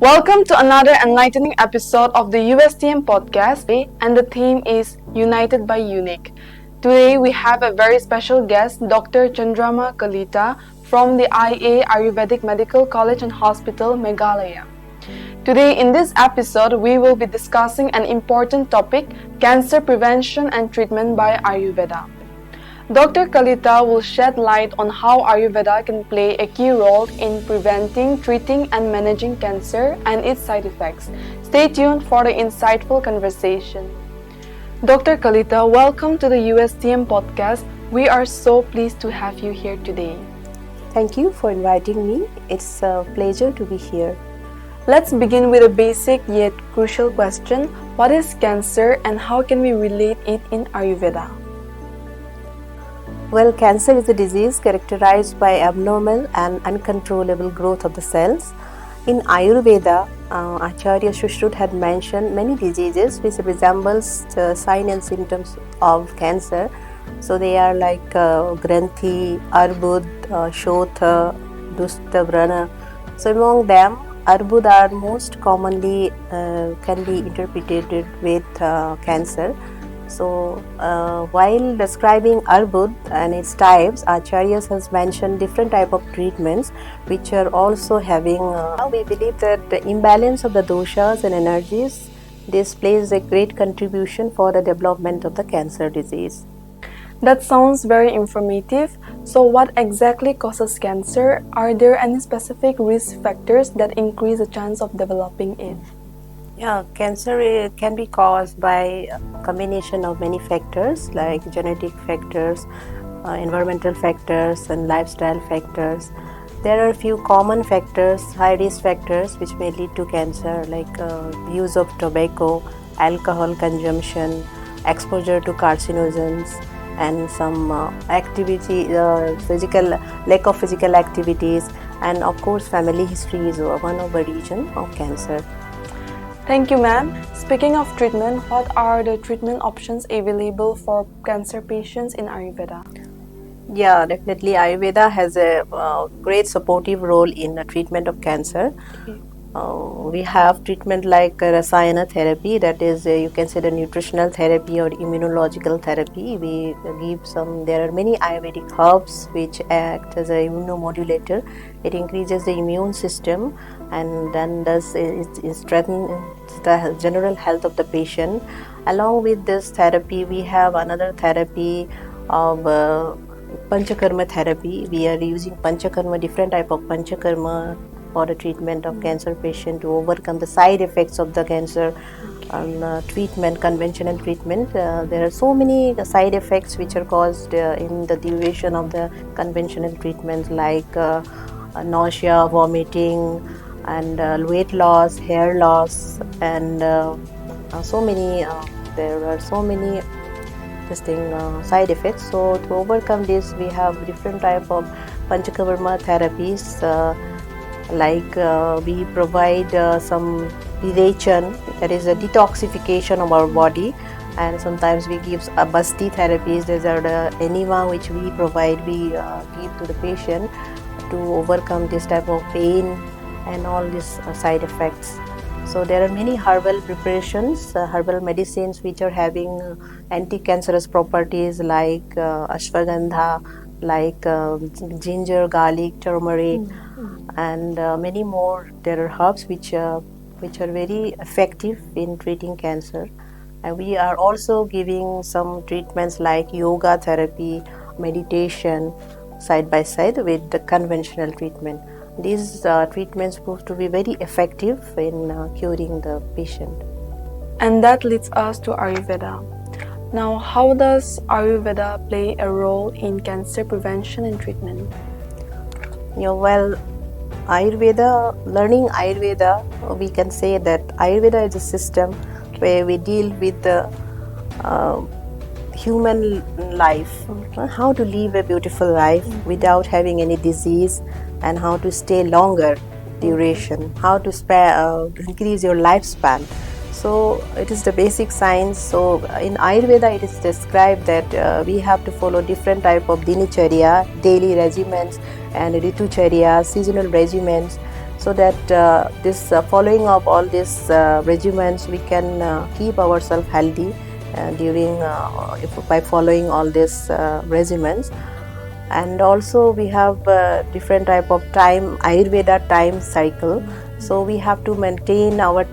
Welcome to another enlightening episode of the USTM Podcast, and the theme is United by Unique. Today we have a very special guest, Dr. Chandrama Kalita from the IA Ayurvedic Medical College and Hospital, Meghalaya. Today in this episode we will be discussing an important topic, cancer prevention and treatment by Ayurveda. Dr. Kalita will shed light on how Ayurveda can play a key role in preventing, treating, and managing cancer and its side effects. Stay tuned for the insightful conversation. Dr. Kalita, welcome to the USTM Podcast. We are so pleased to have you here today. Thank you for inviting me. It's a pleasure to be here. Let's begin with a basic yet crucial question. What is cancer and how can we relate it in Ayurveda? Well, cancer is a disease characterized by abnormal and uncontrollable growth of the cells. In Ayurveda, Acharya Shushruta had mentioned many diseases which resembles the sign and symptoms of cancer. So they are like Granthi, Arbud, Shotha, Dusta, Vrana. So among them, Arbud are most commonly can be interpreted with cancer. So, while describing Arbud and its types, Acharyas has mentioned different type of treatments which are also having, we believe that the imbalance of the doshas and energies, this plays a great contribution for the development of the cancer disease. That sounds very informative. So what exactly causes cancer? Are there any specific risk factors that increase the chance of developing it? Yeah, cancer can be caused by a combination of many factors like genetic factors, environmental factors and lifestyle factors. There are a few common factors, high risk factors which may lead to cancer like use of tobacco, alcohol consumption, exposure to carcinogens and some activity, lack of physical activities, and of course family history is one of the reason of cancer. Thank you, ma'am. Speaking of treatment, what are the treatment options available for cancer patients in Ayurveda? Yeah, definitely. Ayurveda has a great supportive role in the treatment of cancer. Okay. We have treatment like Rasayana therapy, that is, you can say the nutritional therapy or immunological therapy. We give there are many Ayurvedic herbs which act as an immunomodulator. It increases the immune system and then it strengthens the general health of the patient. Along with this therapy, we have another therapy of Panchakarma therapy. We are using Panchakarma, different type of Panchakarma for the treatment of cancer patient to overcome the side effects of the cancer treatment, conventional treatment. There are so many side effects which are caused in the duration of the conventional treatments like nausea, vomiting, and weight loss, hair loss, and so many. There are so many side effects. So to overcome this, we have different type of Panchakarma therapies. We provide some virechan, that is a detoxification of our body, and sometimes we give basti therapies. These are the enema which we provide, we give to the patient to overcome this type of pain and all these side effects. So there are many herbal preparations, herbal medicines which are having anti-cancerous properties like ashwagandha, like ginger, garlic, turmeric, and many more. There are herbs which are very effective in treating cancer. And we are also giving some treatments like yoga therapy, meditation, side by side with the conventional treatment. These treatments prove to be very effective in curing the patient. And that leads us to Ayurveda. Now, how does Ayurveda play a role in cancer prevention and treatment? Yeah, well, learning Ayurveda, we can say that Ayurveda is a system where we deal with the human life, how to live a beautiful life without having any disease, and how to stay longer duration, how to increase your lifespan. So it is the basic science. So in Ayurveda it is described that we have to follow different type of dinacharya, daily regimens, and ritucharya, seasonal regimens. so that this following of all these regimens, we can keep ourselves healthy by following all these regimens. And also we have different type of Ayurveda time cycle. So we have to maintain our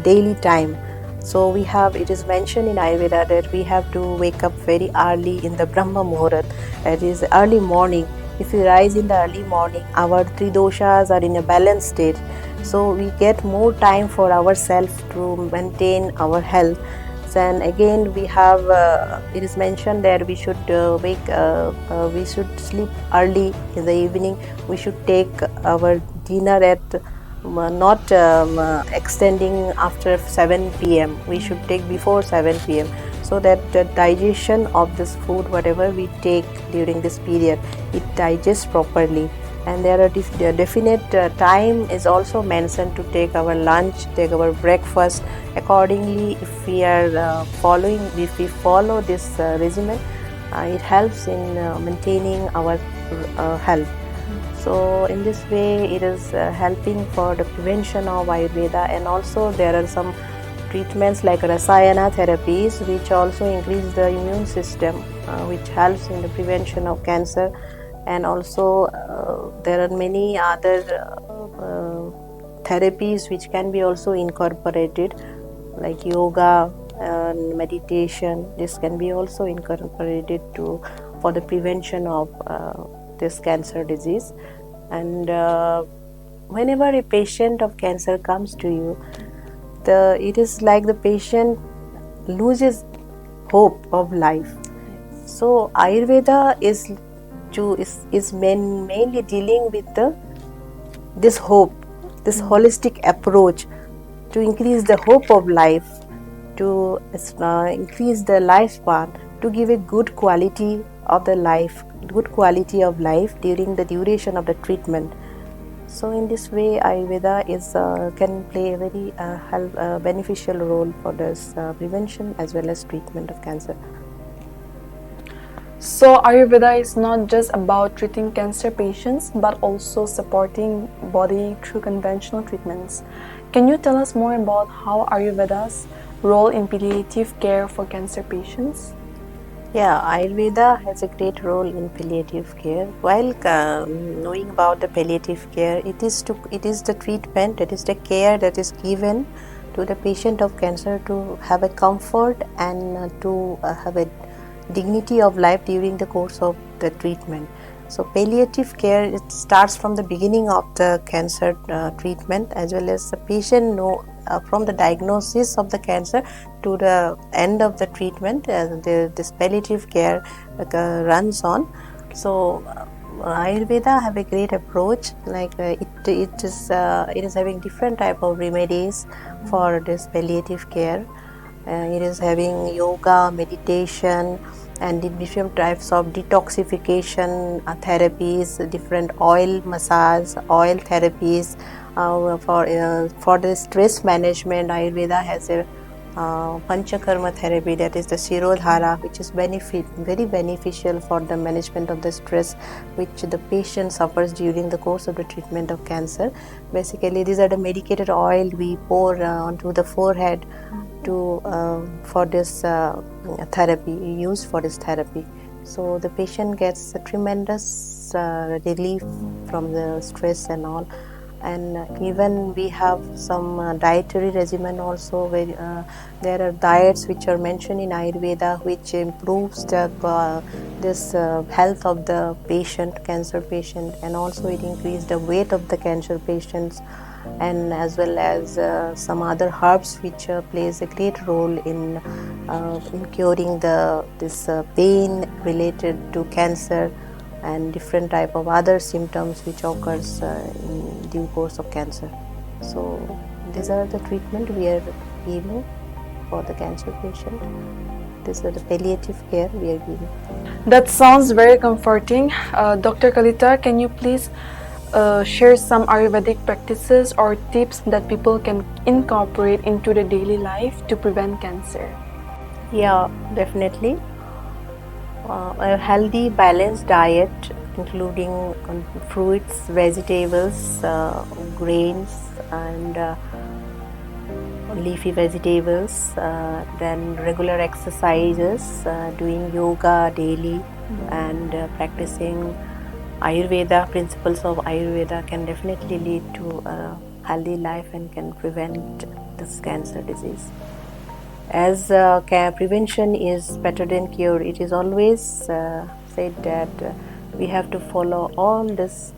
daily time. So it is mentioned in Ayurveda that we have to wake up very early in the Brahma Muhurat, that is early morning. If we rise in the early morning, our three doshas are in a balanced state. So we get more time for ourselves to maintain our health. And again, we have it is mentioned that we should we should sleep early in the evening. We should take our dinner at not extending after 7 p.m. We should take before 7 p.m. so that the digestion of this food, whatever we take during this period, it digests properly. And there are definite time is also mentioned to take our lunch, take our breakfast. Accordingly, if we follow this regimen, it helps in maintaining our health. So in this way, it is helping for the prevention of Ayurveda. And also there are some treatments like Rasayana therapies, which also increase the immune system, which helps in the prevention of cancer. And also there are many other therapies which can be also incorporated, like yoga and meditation. This can be also incorporated for the prevention of this cancer disease. And whenever a patient of cancer comes to you, it is like the patient loses hope of life. So Ayurveda is mainly dealing with this hope, this holistic approach to increase the hope of life, to increase the lifespan, to give a good quality of life during the duration of the treatment. So in this way, Ayurveda can play a very beneficial role for this prevention as well as treatment of cancer. So Ayurveda is not just about treating cancer patients, but also supporting body through conventional treatments. Can you tell us more about how Ayurveda's role in palliative care for cancer patients? Yeah, Ayurveda has a great role in palliative care. While knowing about the palliative care, it is the treatment, it is the care that is given to the patient of cancer to have a comfort and to have a dignity of life during the course of the treatment. So palliative care, it starts from the beginning of the cancer treatment, as well as the patient from the diagnosis of the cancer to the end of the treatment. This palliative care runs on. So Ayurveda have a great approach. Like it is having different type of remedies for this palliative care. It is having yoga, meditation, and different types of detoxification therapies, different oil massage, oil therapies. For the stress management, Ayurveda has a Panchakarma therapy, that is the Shirodhara, which is very beneficial for the management of the stress which the patient suffers during the course of the treatment of cancer. Basically, these are the medicated oil we pour onto the forehead for this therapy, used for this therapy. So the patient gets a tremendous relief from the stress and all. And even we have some dietary regimen also, where there are diets which are mentioned in Ayurveda which improves this health of the cancer patient, and also it increases the weight of the cancer patients, and as well as some other herbs which plays a great role in curing this pain related to cancer and different type of other symptoms which occurs in due course of cancer. So these are the treatment we are giving for the cancer patient. These are the palliative care we are giving. That sounds very comforting. Dr. Kalita, can you please share some Ayurvedic practices or tips that people can incorporate into their daily life to prevent cancer? Yeah, definitely. A healthy, balanced diet including fruits, vegetables, grains, and leafy vegetables, then regular exercises, doing yoga daily, and practicing Ayurveda, principles of Ayurveda can definitely lead to a healthy life and can prevent this cancer disease. As prevention is better than cure, it is always said that we have to follow all these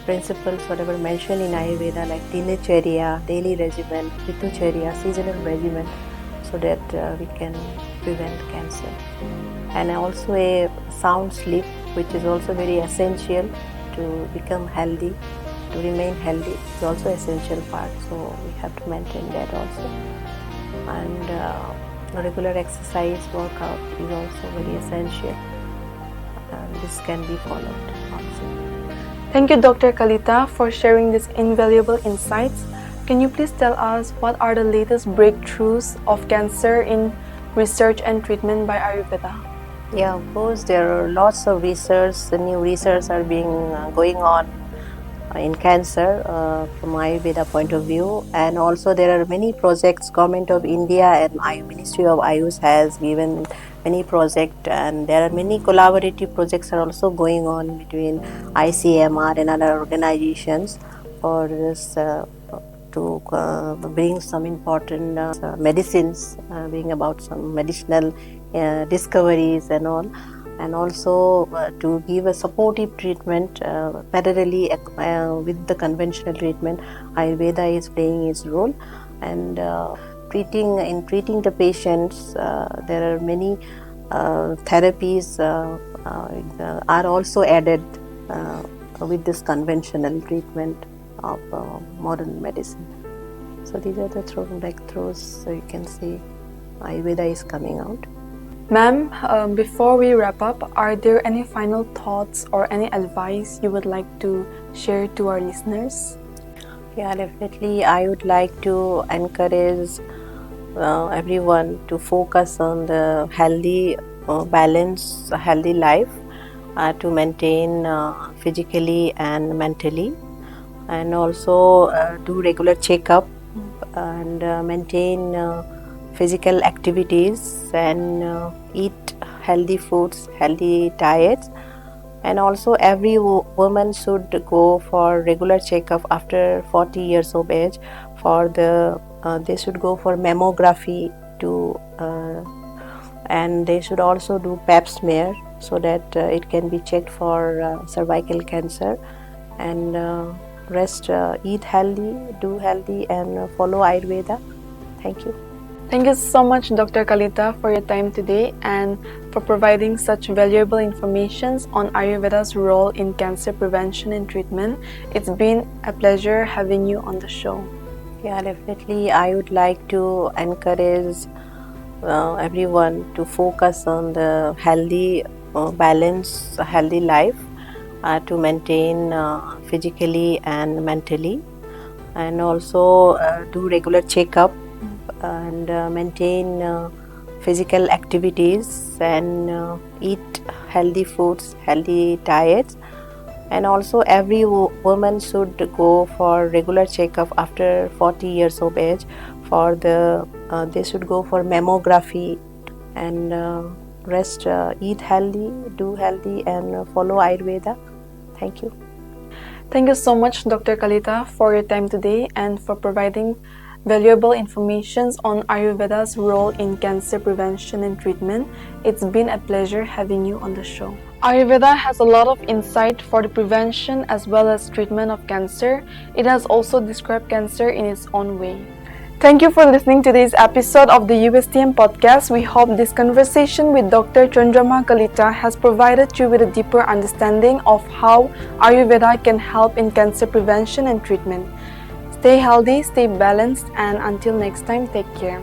principles, whatever mentioned in Ayurveda, like dinacharya, daily regimen, Vitsübeiü seasonal regimen, so that we can prevent cancer. And also a sound sleep, which is also very essential to become healthy, to remain healthy, is also essential part. So we have to maintain that also. And regular exercise, workout is also very essential. This can be followed also. Thank you, Dr. Kalita, for sharing these invaluable insights. Can you please tell us what are the latest breakthroughs of cancer in research and treatment by Ayurveda? Yeah, of course, there are lots of research, new research are going on in cancer from Ayurveda point of view, and also there are many projects. Government of India and Ministry of Ayush has given many projects, and there are many collaborative projects are also going on between ICMR and other organizations for this to bring some important medicines, bring about some medicinal discoveries and all. And also to give a supportive treatment parallelly with the conventional treatment. Ayurveda is playing its role, and treating the patients, there are many therapies are also added with this conventional treatment of modern medicine. So these are the breakthroughs. So you can see Ayurveda is coming out. Ma'am, before we wrap up, are there any final thoughts or any advice you would like to share to our listeners? Yeah, definitely. I would like to encourage everyone to focus on the healthy, balanced, healthy life to maintain physically and mentally, and also do regular checkup and maintain physical activities and eat healthy foods, healthy diets. And also every woman should go for regular checkup after 40 years of age. They should go for mammography and they should also do pap smear so that it can be checked for cervical cancer. And rest, eat healthy, do healthy, and follow Ayurveda. Thank you. Thank you so much, Dr. Kalita, for your time today and for providing such valuable information on Ayurveda's role in cancer prevention and treatment. It's been a pleasure having you on the show. Yeah, definitely. I would like to encourage everyone to focus on the healthy, balanced, healthy life to maintain physically and mentally, and also do regular checkup and maintain physical activities and eat healthy foods, healthy diets. And also every woman should go for regular checkup after 40 years of age. They should go for mammography and rest, eat healthy, do healthy, and follow Ayurveda. Thank you. Thank you so much, Dr. Kalita, for your time today and for providing valuable information on Ayurveda's role in cancer prevention and treatment. It's been a pleasure having you on the show. Ayurveda has a lot of insight for the prevention as well as treatment of cancer. It has also described cancer in its own way. Thank you for listening to this episode of the USTM Podcast. We hope this conversation with Dr. Chandrama Kalita has provided you with a deeper understanding of how Ayurveda can help in cancer prevention and treatment. Stay healthy, stay balanced, and until next time, take care.